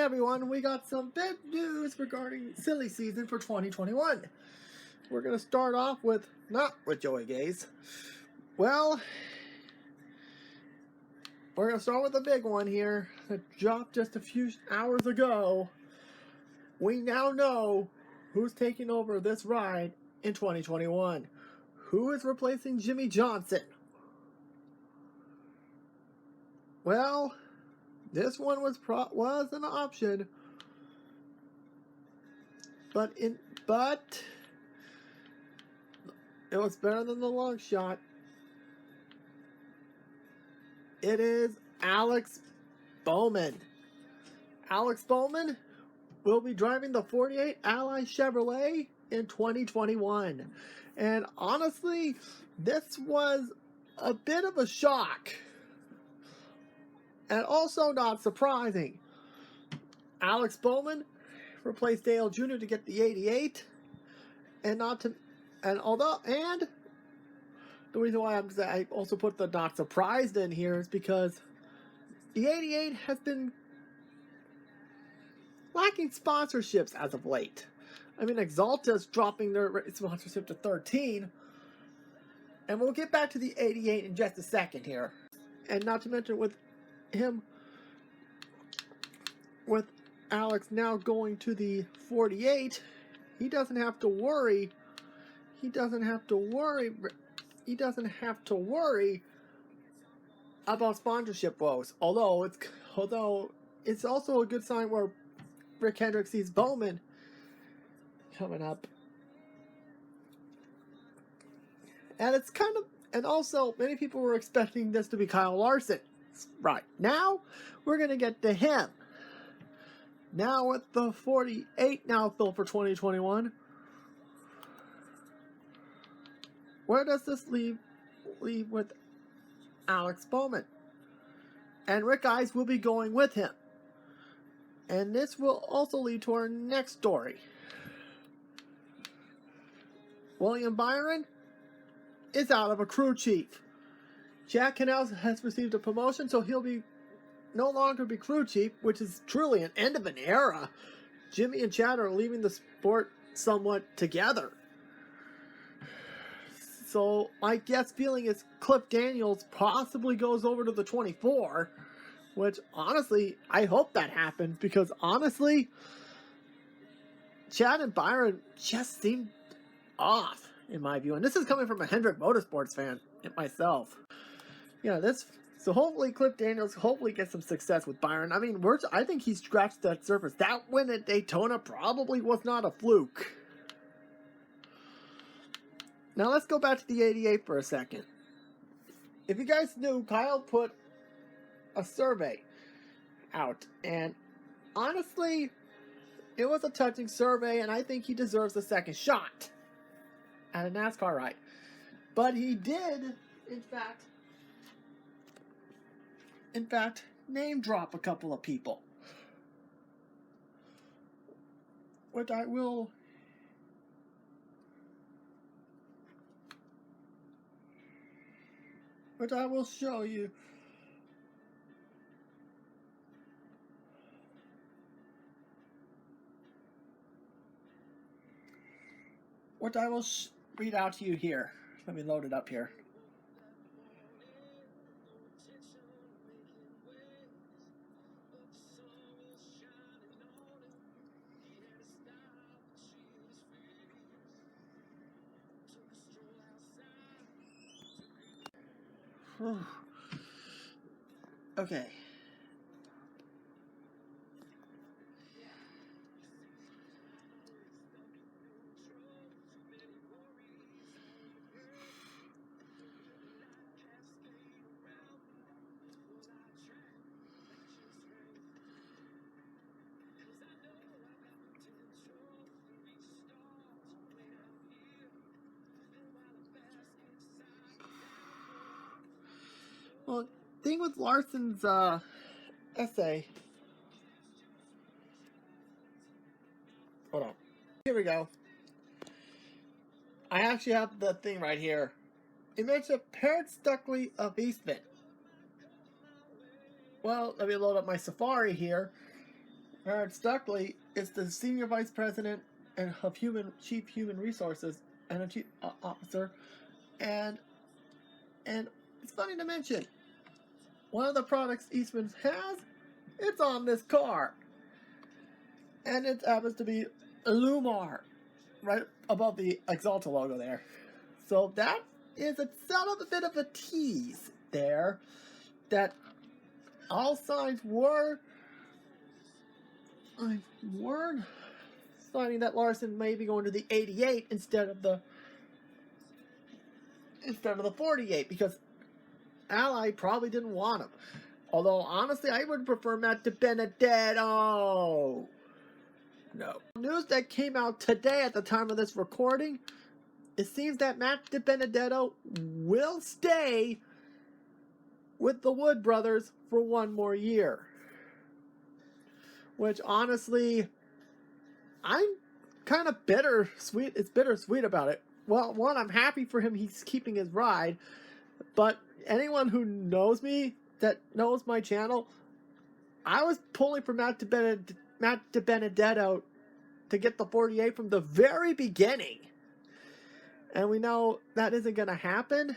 Hey everyone, we got some big news regarding silly season for 2021. We're going to start off with, not with Joey Gaze. Well, we're going to start with the big one here that dropped just a few hours ago. We now know who's taking over this ride in 2021. Who is replacing Jimmy Johnson? Well, this one was an option, but it was better than the long shot. It is Alex Bowman. Alex Bowman will be driving the 48 Ally Chevrolet in 2021. And honestly, this was a bit of a shock. And also not surprising. Alex Bowman replaced Dale Jr. to get the 88. And the reason why I also put the not surprised in here is because the 88 has been lacking sponsorships as of late. I mean, Axalta's dropping their sponsorship to 13. And we'll get back to the 88 in just a second here. And not to mention with Alex now going to the 48, he doesn't have to worry. He doesn't have to worry about sponsorship woes. Although it's also a good sign where Rick Hendrick sees Bowman coming up. And also many people were expecting this to be Kyle Larson. Right. Now we're gonna get to him. Now with the 48 now filled for 2021. Where does this leave with Alex Bowman? And Rick Ives will be going with him. And this will also lead to our next story. William Byron is out of a crew chief. Jack Canals has received a promotion, so he'll no longer be crew chief, which is truly an end of an era. Jimmy and Chad are leaving the sport somewhat together. So my guess feeling is Cliff Daniels possibly goes over to the 24, which honestly, I hope that happens because honestly, Chad and Byron just seem off in my view. And this is coming from a Hendrick Motorsports fan myself. So hopefully Cliff Daniels gets some success with Byron. I mean, I think he scratched that surface. That win at Daytona probably was not a fluke. Now let's go back to the 88 for a second. If you guys knew, Kyle put a survey out, and honestly, it was a touching survey, and I think he deserves a second shot at a NASCAR ride. But he did, in fact, name drop a couple of people, which I will show you. Which I will read out to you here. Let me load it up here. Okay. Well, thing with Larson's essay. Hold on. Here we go. I actually have the thing right here. It mentions Parrot Stuckley of Eastman. Well, let me load up my Safari here. Eric Stuckley is the Senior Vice President and of Chief Human Resources and a Chief Officer. And it's funny to mention, one of the products Eastman has, it's on this car. And it happens to be Lumar, right above the Axalta logo there. So that is itself a bit of a tease there, that all signs were signing that Larson may be going to the 88 instead of the 48, because Ally probably didn't want him. Although honestly, I would prefer Matt DiBenedetto. No. News that came out today at the time of this recording, it seems that Matt DiBenedetto will stay with the Wood brothers for one more year. Which honestly, I'm kind of bittersweet. It's bittersweet about it. Well, one, I'm happy for him. He's keeping his ride. But anyone who knows me, that knows my channel, I was pulling for Matt DiBenedetto to get the 48 from the very beginning. And we know that isn't going to happen.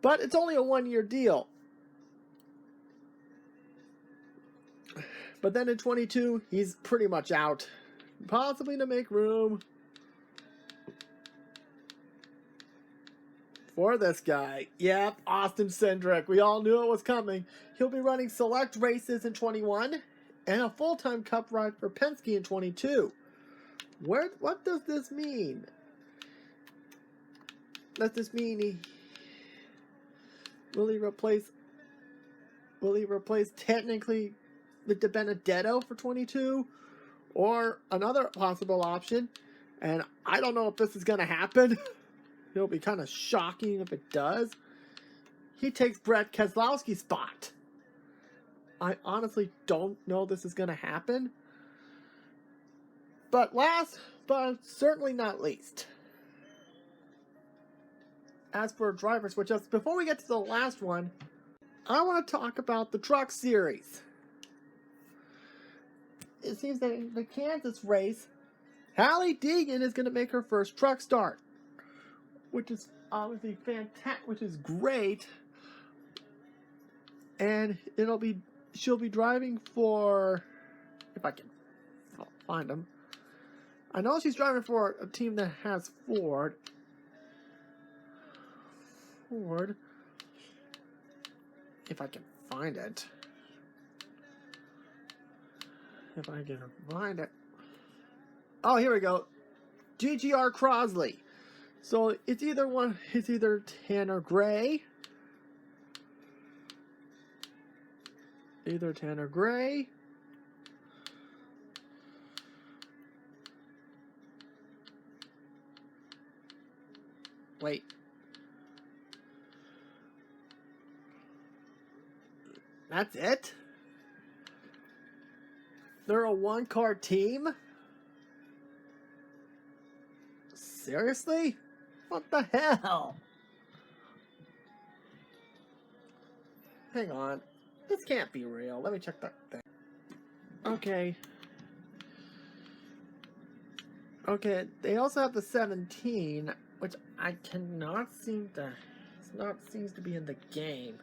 But it's only a one-year deal. But then in 22, he's pretty much out. Possibly to make room for this guy. Yep, Austin Cindric. We all knew it was coming. He'll be running select races in 21 and a full-time Cup ride for Penske in 22. What does this mean? Does this mean will he replace technically with DiBenedetto for 22? Or another possible option, and I don't know if this is going to happen. It'll be kind of shocking if it does. He takes Brett Keselowski's spot. I honestly don't know this is going to happen. But last, but certainly not least, as for driver switch-ups, before we get to the last one, I want to talk about the Truck Series. It seems that in the Kansas race, Hailie Deegan is going to make her first truck start, which is obviously fantastic, which is great. And she'll be driving for, if I can find them. I know she's driving for a team that has Ford. If I can find it. If I can find it. Oh, here we go. GGR Crosley. So it's either Tanner Gray. Wait. That's it? They're a one-car team? Seriously? What the hell? Hang on. This can't be real. Let me check that thing. Okay. Okay, they also have the 17, which I cannot seem to... seems to be in the game.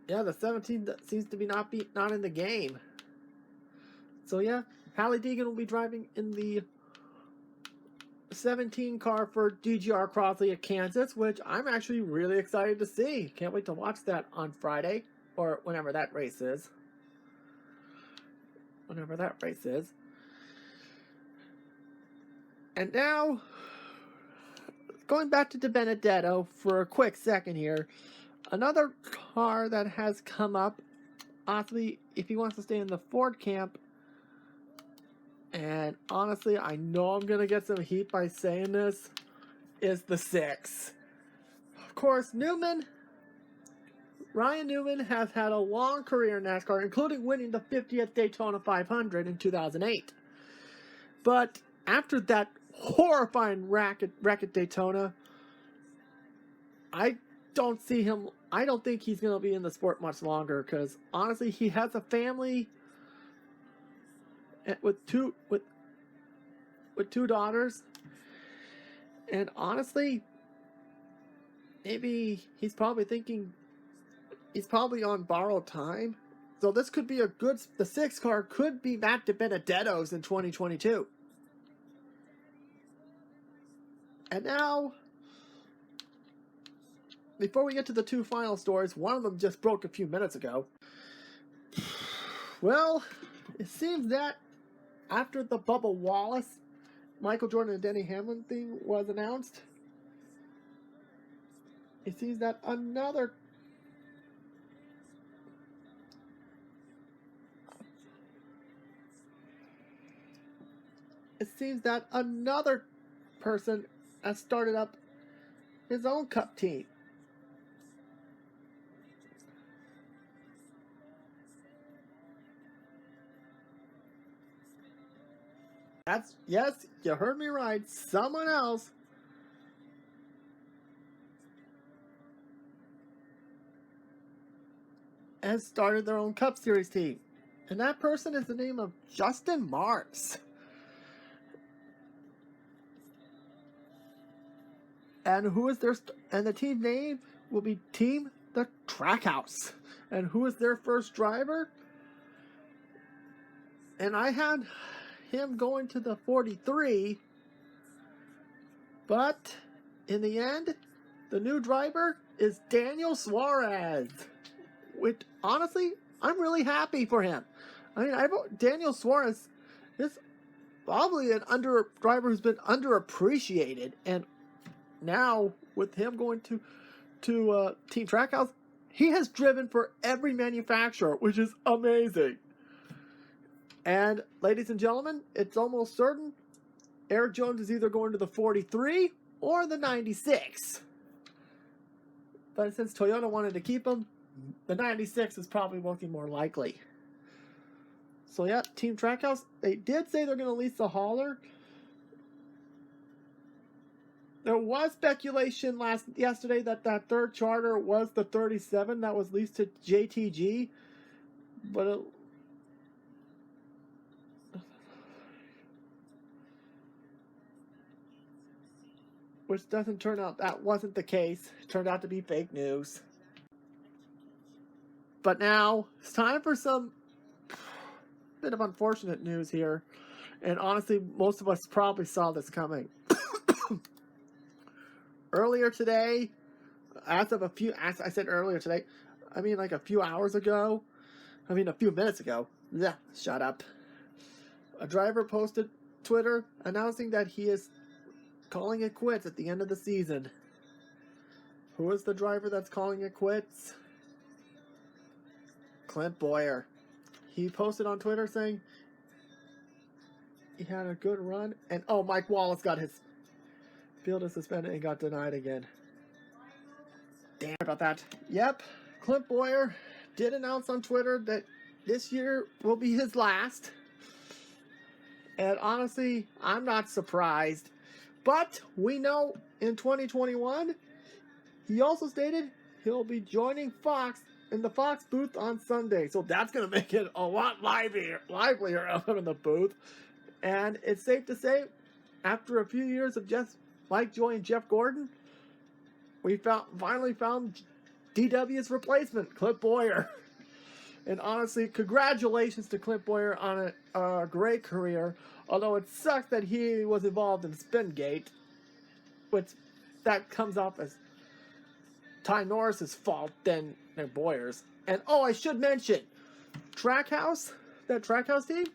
Yeah, the 17 seems to be not in the game. So yeah, Hailie Deegan will be driving in the 17 car for GGR Crosley at Kansas, which I'm actually really excited to see. Can't wait to watch that on Friday, or whenever that race is. And now, going back to DiBenedetto for a quick second here. Another car that has come up, honestly, if he wants to stay in the Ford camp, and honestly, I know I'm going to get some heat by saying this, is the 6. Of course, Ryan Newman has had a long career in NASCAR, including winning the 50th Daytona 500 in 2008. But after that horrifying wreck at Daytona. I don't think he's going to be in the sport much longer because honestly, he has a family with two daughters, and honestly, maybe he's probably on borrowed time. So this could be the 6 car could be Matt DiBenedetto's in 2022. And now, before we get to the 2 final stories, one of them just broke a few minutes ago. Well, it seems that after the Bubba Wallace, Michael Jordan and Denny Hamlin thing was announced, it seems that another person has started up his own Cup team. Yes, you heard me right. Someone else has started their own Cup Series team. And that person is the name of Justin Marks. And the team name will be Team the Trackhouse. And who is their first driver? And I had him going to the 43, but in the end, the new driver is Daniel Suarez. Which, honestly, I'm really happy for him. I mean, Daniel Suarez is probably an driver who's been underappreciated, and now with him going to Team Trackhouse, he has driven for every manufacturer, which is amazing. And ladies and gentlemen, it's almost certain Erik Jones is either going to the 43 or the 96. But since Toyota wanted to keep him, the 96 is probably looking more likely. So yeah, Team Trackhouse, they did say they're going to lease the hauler. There was speculation yesterday that third charter was the 37 that was leased to JTG, but which doesn't turn out that wasn't the case. It turned out to be fake news. But now it's time for some bit of unfortunate news here, and honestly, most of us probably saw this coming. Earlier today, I said earlier today, I mean like a few minutes ago. Yeah, shut up. A driver posted Twitter announcing that he is calling it quits at the end of the season. Who is the driver that's calling it quits? Clint Bowyer. He posted on Twitter saying he had a good run, and Mike Wallace got his field is suspended and got denied again. Damn about that. Yep, Clint Bowyer did announce on Twitter that this year will be his last. And honestly, I'm not surprised. But we know in 2021, he also stated he'll be joining Fox in the Fox booth on Sunday. So that's going to make it a lot livelier of him in the booth. And it's safe to say, after a few years of just Mike Joy and Jeff Gordon, we finally found DW's replacement, Clint Bowyer. And honestly, congratulations to Clint Bowyer on a great career. Although it sucks that he was involved in Spingate, which that comes off as Ty Norris's fault than Bowyer's. And I should mention, Trackhouse team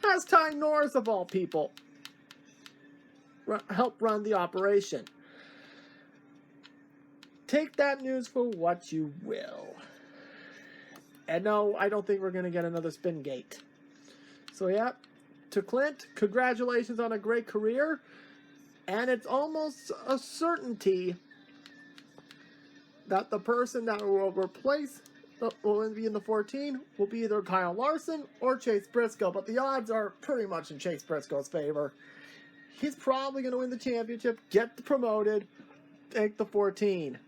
has Ty Norris of all people help run the operation. Take that news for what you will. And no, I don't think we're going to get another Spingate. So yeah, to Clint, congratulations on a great career. And it's almost a certainty that the person that will replace will be in the 14 will be either Kyle Larson or Chase Briscoe. But the odds are pretty much in Chase Briscoe's favor. he's probably going to win the championship, get promoted, take the 14.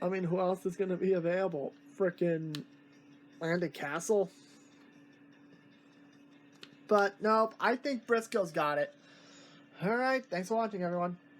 I mean, who else is going to be available? Frickin' Landon Castle? But, no, I think Briscoe's got it. Alright, thanks for watching, everyone.